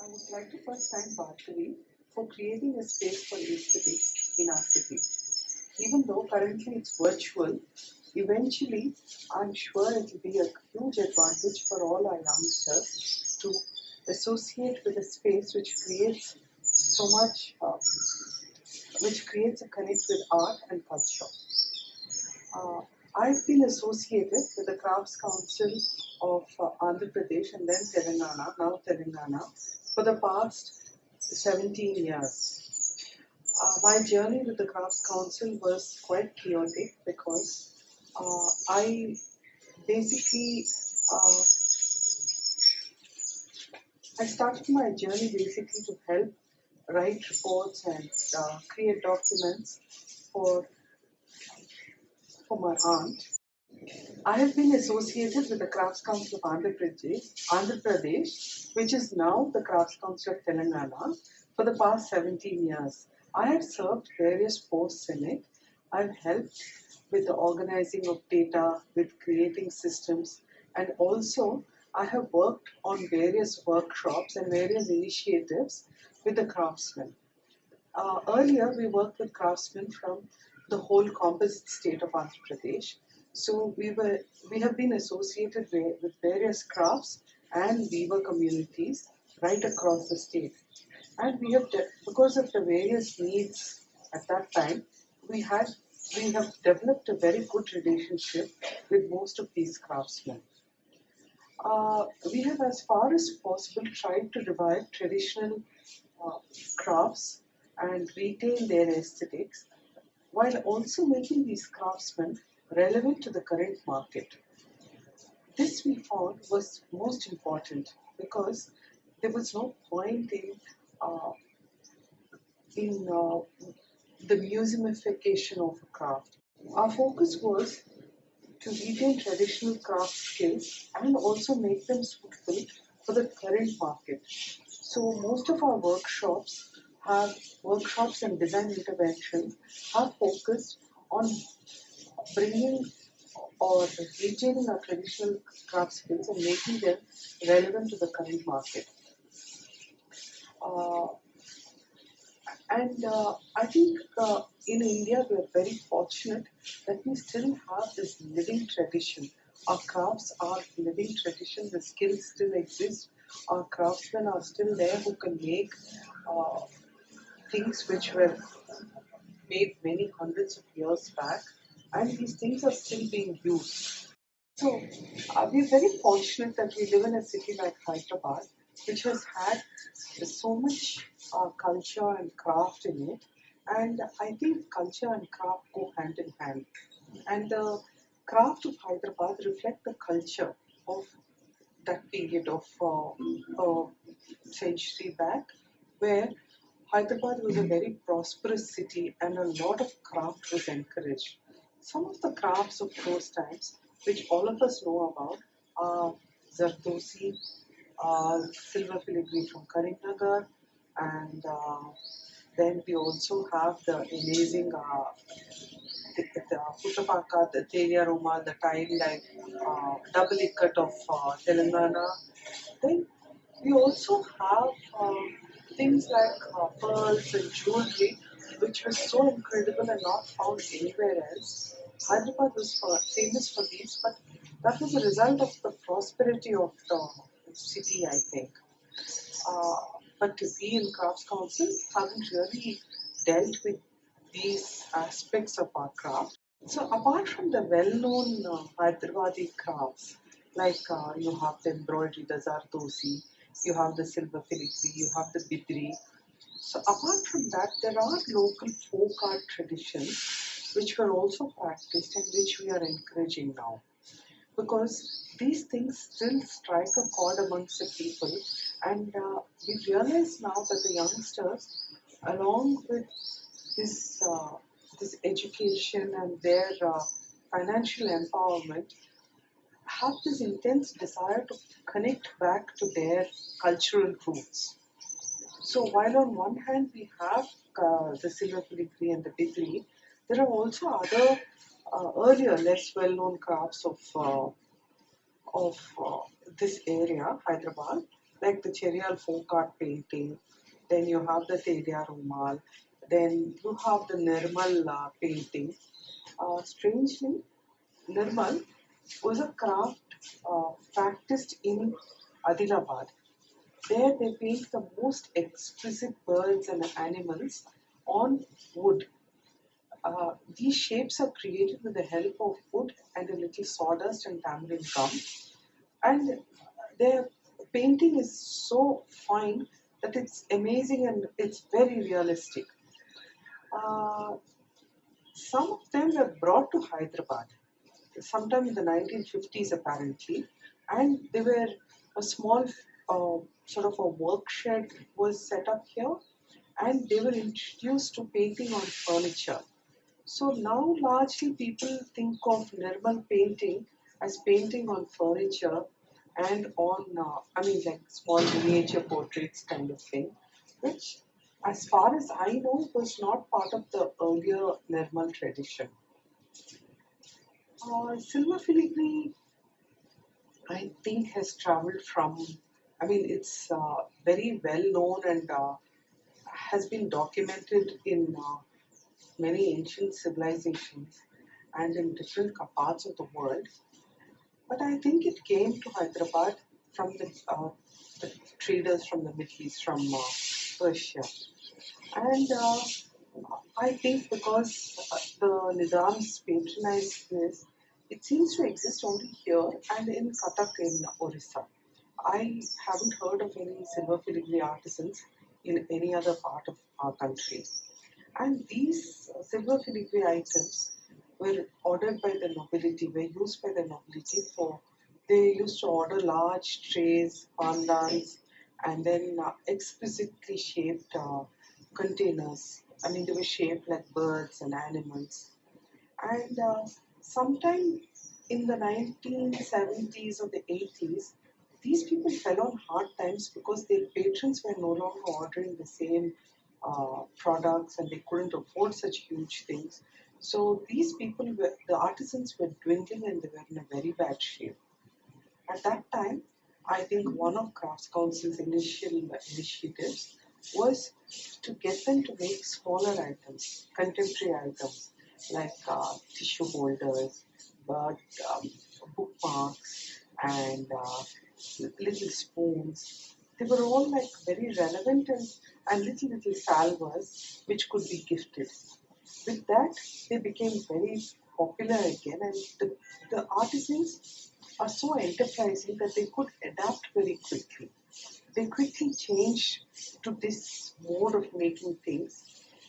I would like to first thank Bhargavi for creating a space for aesthetics in our city. Even though currently it's virtual, eventually I'm sure it will be a huge advantage for all our youngsters to associate with a space which creates a connect with art and culture. Uh, I've been associated with the Crafts Council of Andhra Pradesh and then now Telangana, for the past 17 years. My journey with the Crafts Council was quite chaotic because I basically uh, I started my journey basically to help write reports and create documents for for my aunt. I have been associated with the Crafts Council of Andhra Pradesh, which is now the Crafts Council of Telangana, for the past 17 years. I have served various posts in it. I've helped with the organizing of data, with creating systems, and also I have worked on various workshops and various initiatives with the craftsmen. Earlier, we worked with craftsmen from the whole composite state of Andhra Pradesh. So we have been associated with various crafts and weaver communities right across the state. And because of the various needs at that time, we had we have developed a very good relationship with most of these craftsmen. We have, as far as possible, tried to revive traditional uh, crafts and retain their aesthetics while also making these craftsmen relevant to the current market. This we found was most important because there was no point uh, in the museumification of a craft. Our focus was to retain traditional craft skills and also make them suitable for the current market. So most of our workshops and design interventions have focused on bringing or retaining our traditional craft skills and making them relevant to the current market. Uh, and I think in India we are very fortunate that we still have this living tradition. Our crafts are living tradition. The skills still exist. Our craftsmen are still there who can make uh, things which were made many hundreds of years back, and these things are still being used. So we're very fortunate that we live in a city like Hyderabad, which has had so much culture and craft in it. And I think culture and craft go hand in hand. And the craft of Hyderabad reflect the culture of that period of century back, where Hyderabad was a very prosperous city and a lot of craft was encouraged. Some of the crafts of those times, which all of us know about, are Zardosi, silver filigree from Karimnagar, and then we also have the amazing the Putapaka, the Teria Roma, the tile like double ikat of Telangana. Then we also have things like pearls and jewelry, which was so incredible and not found anywhere else. Hyderabad was famous for these, but that was a result of the prosperity of the city, I think. Uh, but we in Crafts Council haven't really dealt with these aspects of our craft. So apart from the well-known Hyderabadi crafts, like you have the embroidery, the zardosi, you have the silver filigree, you have the bidri. So apart from that, there are local folk art traditions which were also practiced and which we are encouraging now, because these things still strike a chord amongst the people, and we realize now that the youngsters, along with this this education and their financial empowerment, have this intense desire to connect back to their cultural roots. So while on one hand we have the silver filigree and the bidri, there are also other earlier less well-known crafts of this area, Hyderabad, like the Chariot folk art painting, then you have the Tedia Rumal, then you have the Nirmal painting. Strangely, Nirmal was a craft practiced in Adilabad. There they paint the most exquisite birds and animals on wood. These shapes are created with the help of wood and a little sawdust and tamarind gum. And their painting is so fine that it's amazing and it's very realistic. Uh, some of them were brought to Hyderabad sometime in the 1950s apparently, and they were a small sort of a work shed was set up here, and they were introduced to painting on furniture. So now largely people think of Nirmal painting as painting on furniture and on, like small miniature portraits kind of thing, which as far as I know was not part of the earlier Nirmal tradition. Silver filigree, I think, has traveled from, it's very well known and has been documented in many ancient civilizations and in different parts of the world. But I think it came to Hyderabad from the traders from the Middle East, from Persia. And I think because the Nizams patronized this, it seems to exist only here and in Kathak in Orissa. I haven't heard of any silver filigree artisans in any other part of our country. And these silver filigree items were ordered by the nobility, were used by the nobility for, they used to order large trays, pandans, and then exquisitely shaped containers. They were shaped like birds and animals. And sometime in the 1970s or the 80s, these people fell on hard times because their patrons were no longer ordering the same products and they couldn't afford such huge things. So these people were, the artisans were dwindling and they were in a very bad shape. At that time, I think one of Crafts Council's initial initiatives was to get them to make smaller items, contemporary items like tissue holders, but bookmarks, and little spoons. They were all like very relevant and little salvers which could be gifted. With that, they became very popular again, and the artisans are so enterprising that they could adapt very quickly. They quickly changed to this mode of making things,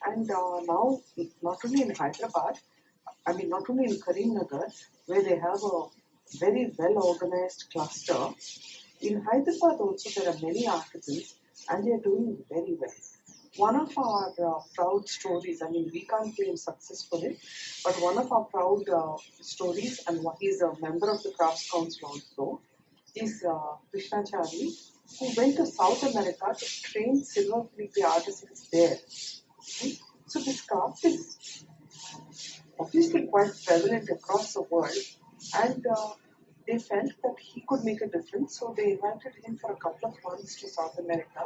and now not only in Hyderabad, not only in Karimnagar, where they have a very well organized cluster, in Hyderabad also there are many artisans and they are doing very well. One of our proud stories, we can't claim success for it, but one of our proud stories, and he's a member of the Crafts Council also, is Krishnachari, who went to South America to train silver filigree artisans there. Okay? So this craft is obviously quite prevalent across the world, and they felt that he could make a difference, so they invited him for a couple of months to South America,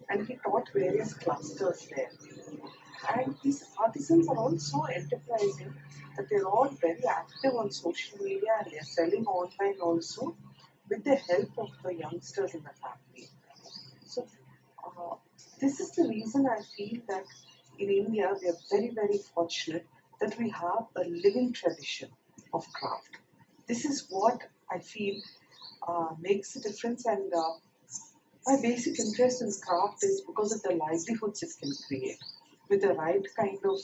and he taught various clusters there. And these artisans are all so enterprising that they're all very active on social media and they're selling online also with the help of the youngsters in the family. So, uh, this is the reason I feel that in India we are very, very fortunate that we have a living tradition of craft. This is what I feel makes a difference, and my basic interest in craft is because of the livelihoods it can create. With the right kind of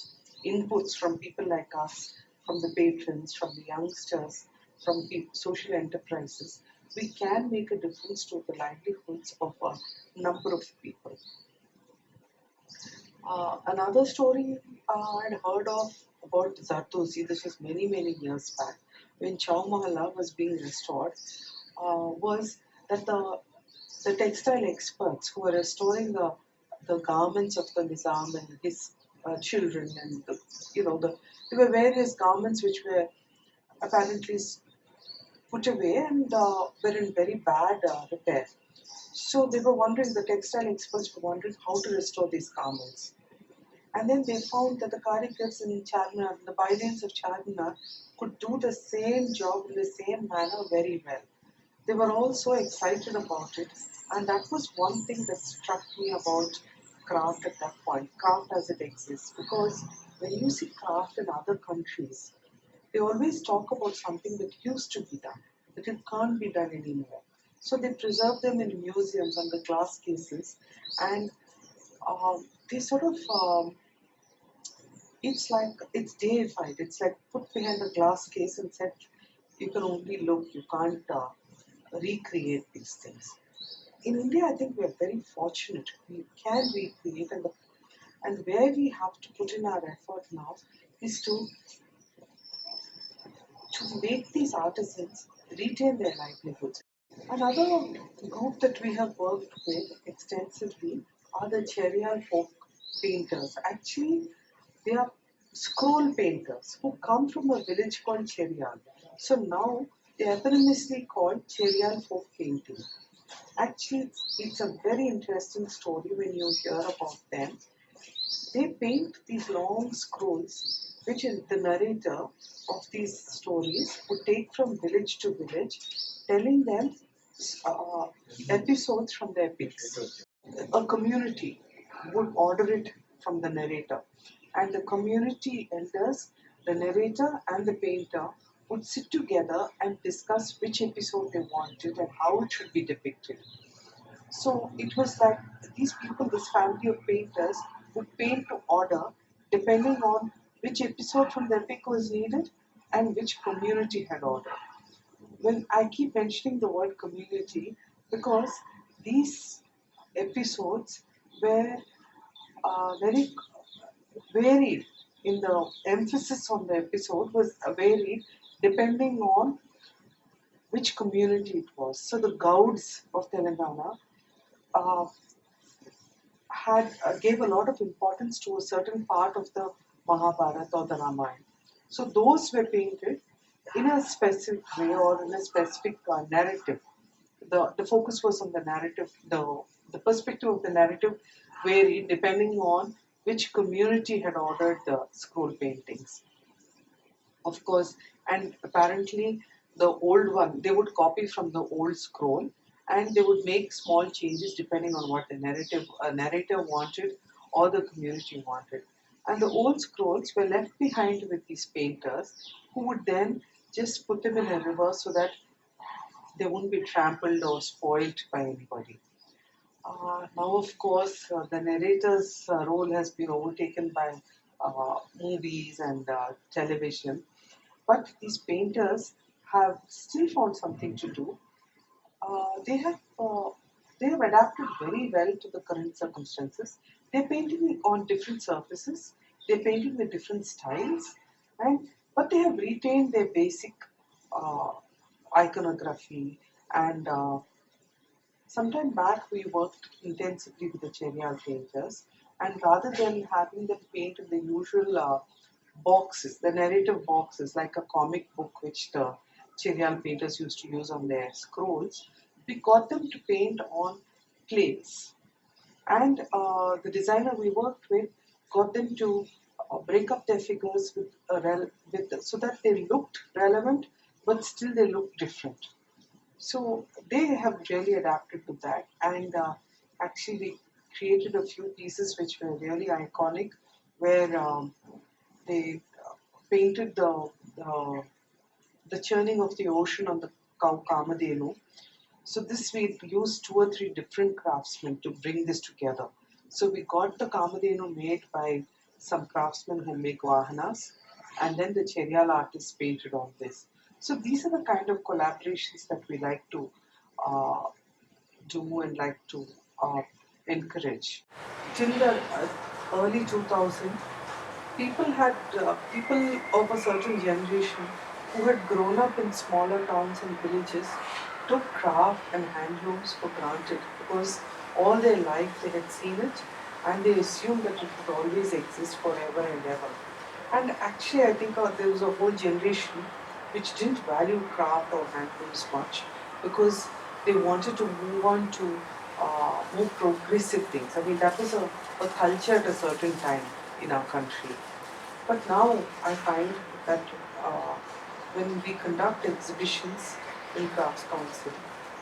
inputs from people like us, from the patrons, from the youngsters, from social enterprises, we can make a difference to the livelihoods of a number of people. Another story I'd heard of about Zardozi, this was many, many years back, when Chow Mahalla was being restored, was that the textile experts who were restoring the garments of the Nizam and his children, and there were various garments which were apparently put away and were in very bad repair. So they were wondering, the textile experts were wondering how to restore these garments. And then they found that the karigars in Charminar, the Bailanes of Charminar, could do the same job in the same manner very well. They were all so excited about it, and that was one thing that struck me about craft at that point, craft as it exists. Because when you see craft in other countries, they always talk about something that used to be done, that it can't be done anymore. So they preserve them in museums under glass cases, and they sort of it's like it's deified. It's like put behind a glass case and said, you can only look, you can't recreate these things. In India, I think we're very fortunate. We can recreate, and where we have to put in our effort now is to make these artisans retain their livelihoods. Another group that we have worked with extensively are the Chariot folk painters. Actually, they are scroll painters who come from a village called Chariot. So now they are eponymously called Chariot folk painting. Actually, it's a very interesting story when you hear about them. They paint these long scrolls, which is the narrator of these stories would take from village to village, telling them uh, episodes from the epics. A community would order it from the narrator, and the community elders, the narrator, and the painter would sit together and discuss which episode they wanted and how it should be depicted. So it was like these people, this family of painters, would paint to order depending on which episode from the epic was needed and which community had ordered. Well, I keep mentioning the word community because these episodes were very varied. In the emphasis on the episode was varied depending on which community it was. So the Gauds of Telangana uh, had gave a lot of importance to a certain part of the Mahabharata or the Ramayana. So those were painted in a specific way or in a specific narrative. The focus was on the narrative. The perspective of the narrative varied depending on which community had ordered the scroll paintings. Of course, and apparently the old one, they would copy from the old scroll and they would make small changes depending on what the narrator wanted or the community wanted. And the old scrolls were left behind with these painters who would then just put them in a river so that they wouldn't be trampled or spoiled by anybody. Now, of course, the narrator's role has been overtaken by movies and television, but these painters have still found something to do. They have adapted very well to the current circumstances. They're painting on different surfaces. They're painting with different styles, and but they have retained their basic uh, iconography and sometime back, we worked intensively with the Cherial painters, and rather than having them paint in the usual boxes, the narrative boxes, like a comic book which the Cherial painters used to use on their scrolls, we got them to paint on plates. And the designer we worked with got them to break up their figures so that they looked relevant, but still they looked different. So they have really adapted to that, and actually we created a few pieces which were really iconic, where they painted the churning of the ocean on the cow Kamadhenu. So this we used two or three different craftsmen to bring this together. So we got the Kamadhenu made by some craftsmen who make vahanas, and then the Cherial artists painted on this. So these are the kind of collaborations that we like to uh, do and like to uh, encourage. Till the early 2000, people of a certain generation who had grown up in smaller towns and villages took craft and handlooms for granted because all their life they had seen it and they assumed that it would always exist forever and ever. And actually, I think there was a whole generation which didn't value craft or handlooms much because they wanted to move on to more progressive things. I mean, that was a culture at a certain time in our country. But now I find that uh, when we conduct exhibitions in Crafts Council,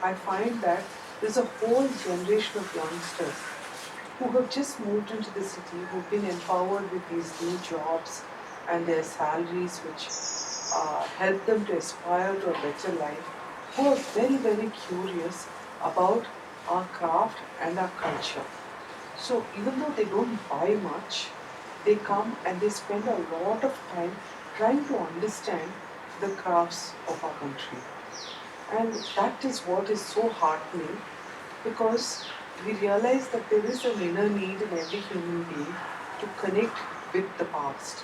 I find that there's a whole generation of youngsters who have just moved into the city, who've been empowered with these new jobs and their salaries, which help them to aspire to a better life, who are very, very curious about our craft and our culture. So even though they don't buy much, they come and they spend a lot of time trying to understand the crafts of our country. And that is what is so heartening, because we realize that there is an inner need in every human being to connect with the past.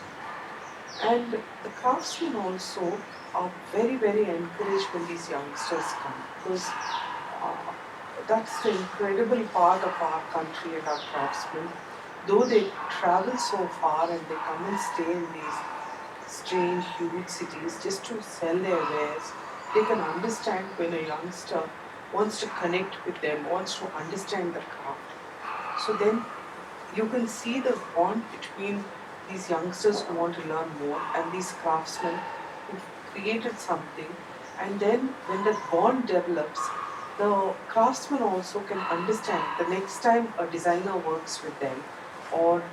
And the craftsmen also are very, very encouraged when these youngsters come, because uh, that's the incredible part of our country and our craftsmen. Though they travel so far and they come and stay in these strange, huge cities just to sell their wares, they can understand when a youngster wants to connect with them, wants to understand the craft. So then you can see the bond between these youngsters who want to learn more and these craftsmen who created something. And then when that bond develops, the craftsman also can understand the next time a designer works with them, or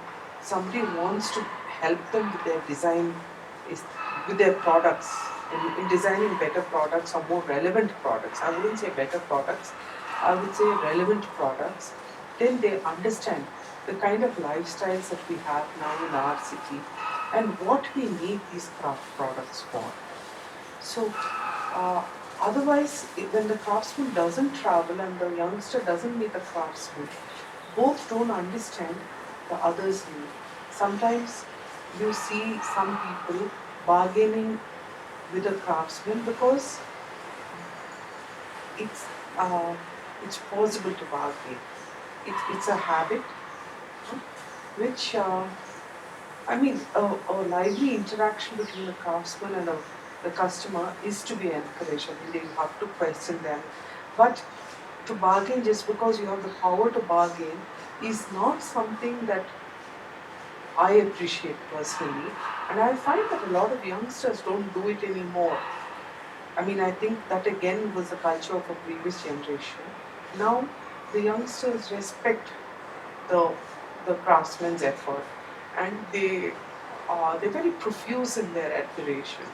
somebody wants to help them with their design, is with their products, in designing better products or more relevant products. I wouldn't say better products, I would say relevant products. Then they understand the kind of lifestyles that we have now in our city and what we need these craft products for. So, uh, otherwise, when the craftsman doesn't travel and the youngster doesn't meet the craftsman, both don't understand the other's need. Sometimes you see some people bargaining with a craftsman because it's uh, it's possible to bargain. It's a habit which I mean, a lively interaction between the craftsman and the customer is to be encouraged. I mean, you have to question them. But to bargain just because you have the power to bargain is not something that I appreciate personally. And I find that a lot of youngsters don't do it anymore. I mean, I think that again was the culture of a previous generation. Now, the youngsters respect the the craftsman's effort, and they're very profuse in their admiration.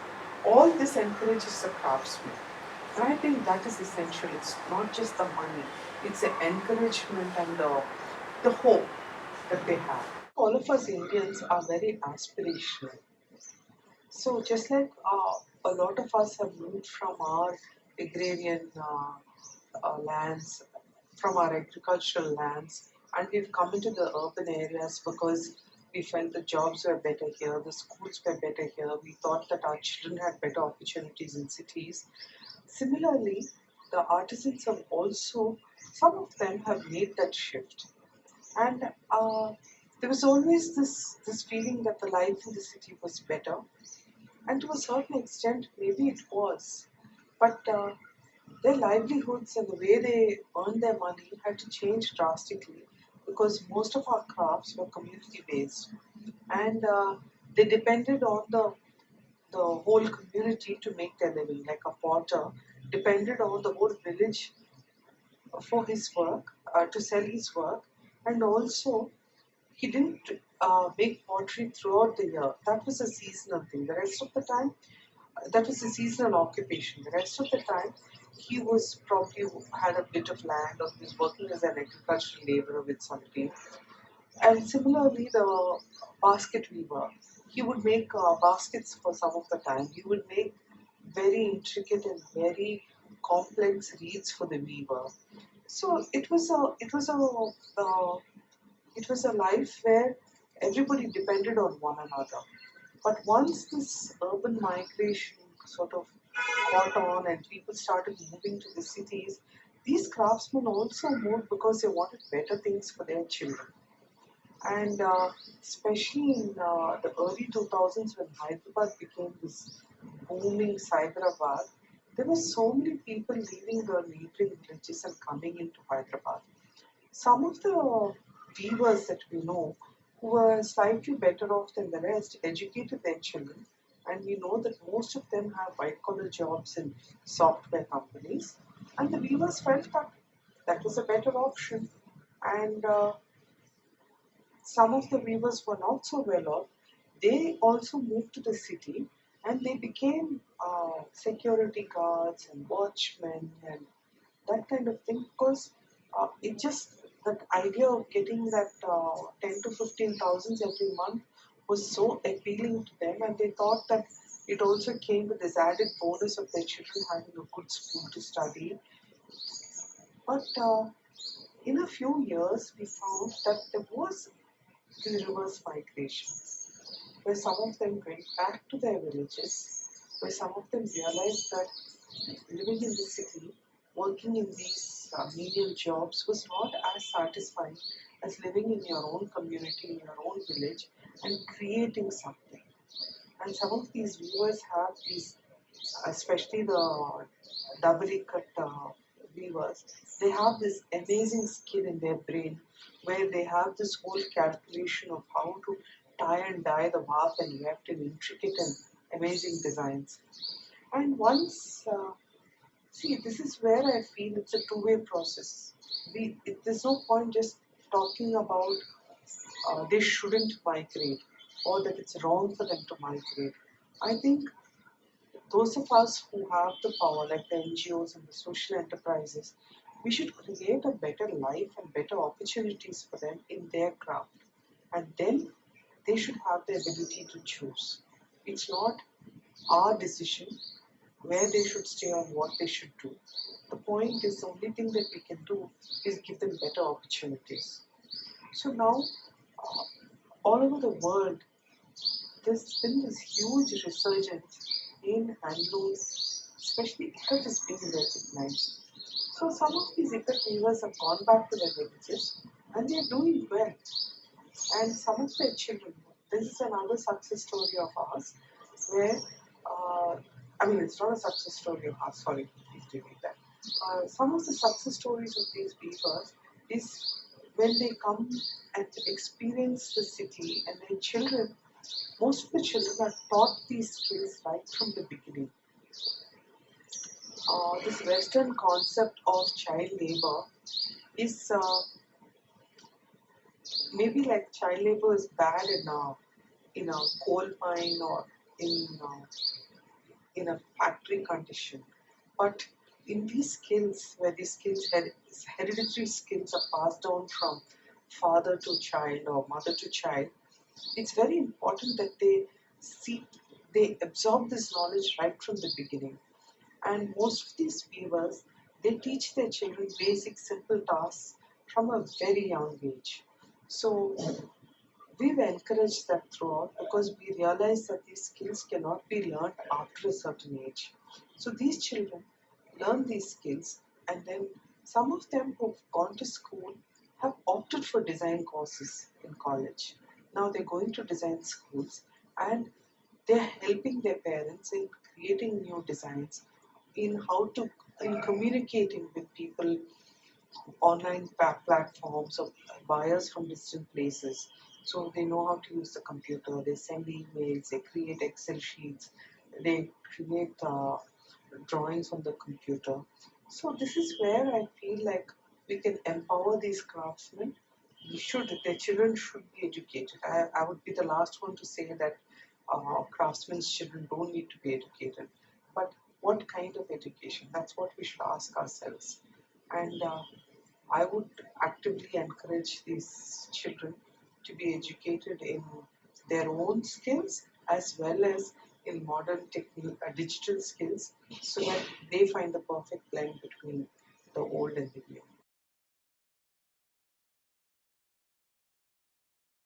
All this encourages the craftsman, and I think that is essential. It's not just the money; it's the encouragement and the hope that they have. All of us Indians are very aspirational. So just like a lot of us have moved from our agrarian lands, from our agricultural lands, and we've come into the urban areas because we felt the jobs were better here, the schools were better here, we thought that our children had better opportunities in cities. Similarly, the artisans have also, some of them have made that shift. And there was always this feeling that the life in the city was better, and to a certain extent, maybe it was. But their livelihoods and the way they earned their money had to change drastically, because most of our crafts were community based, and they depended on the whole community to make their living. Like a potter depended on the whole village for his work, to sell his work, and also he didn't make pottery throughout the year. That was a seasonal thing. The rest of the time, that was a seasonal occupation. The rest of the time, he was probably had a bit of land, or he was working as an agricultural laborer with somebody. And similarly, the basket weaver, he would make baskets for some of the time. He would make very intricate and very complex reeds for the weaver. So it was a life where everybody depended on one another. But once this urban migration sort of caught on and people started moving to the cities, these craftsmen also moved because they wanted better things for their children. And especially in the early 2000s, when Hyderabad became this booming Cyberabad, there were so many people leaving the neighboring villages and coming into Hyderabad. Some of the weavers that we know who were slightly better off than the rest educated their children, and we know that most of them have white collar jobs in software companies, and the weavers felt that that was a better option. And some of the weavers were not so well off. They also moved to the city and they became security guards and watchmen and that kind of thing because it just that idea of getting that 10 to 15,000 every month was so appealing to them, and they thought that it also came with this added bonus of their children having a good school to study. But in a few years, we found that there was the reverse migration, where some of them went back to their villages, where some of them realized that living in the city, working in these menial jobs was not as satisfying as living in your own community, in your own village, and creating something. And some of these viewers have these, especially the doubly cut weavers, they have this amazing skill in their brain where they have this whole calculation of how to tie and dye the warp and weft in intricate and amazing designs. And once, see, this is where I feel it's a two-way process. There's no point just talking about they shouldn't migrate or that it's wrong for them to migrate. I think those of us who have the power, like the NGOs and the social enterprises, we should create a better life and better opportunities for them in their craft. And then they should have the ability to choose. It's not our decision where they should stay or what they should do. The point is, the only thing that we can do is give them better opportunities. So now, all over the world, there's been this huge resurgence in handlooms, especially ikat is being recognized. So some of these ikat weavers have gone back to their villages and they're doing well. And some of their children, this is another success story of ours, where, uh, I mean, it's not a success story of ours, sorry, please repeat that. Some of the success stories of these weavers is when they come and experience the city and their children, most of the children are taught these skills right from the beginning. This Western concept of child labor is maybe like child labor is bad in a coal mine or in uh, in a factory condition, but in these skills where these hereditary skills are passed down from father to child or mother to child, it's very important that see they absorb this knowledge right from the beginning. And most of these weavers, they teach their children basic simple tasks from a very young age. So we've encouraged that throughout because we realize that these skills cannot be learned after a certain age. So these children learn these skills, and then some of them who've gone to school have opted for design courses in college. Now they're going to design schools and they're helping their parents in creating new designs, in how to in communicating with people, online platforms of buyers from distant places. So they know how to use the computer, they send emails, they create Excel sheets, they create drawings on the computer. So this is where I feel like we can empower these craftsmen. Their children should be educated. I would be the last one to say that craftsmen's children don't need to be educated. But what kind of education? That's what we should ask ourselves. And I would actively encourage these children to be educated in their own skills as well as in modern digital skills so that they find the perfect blend between the old and the new.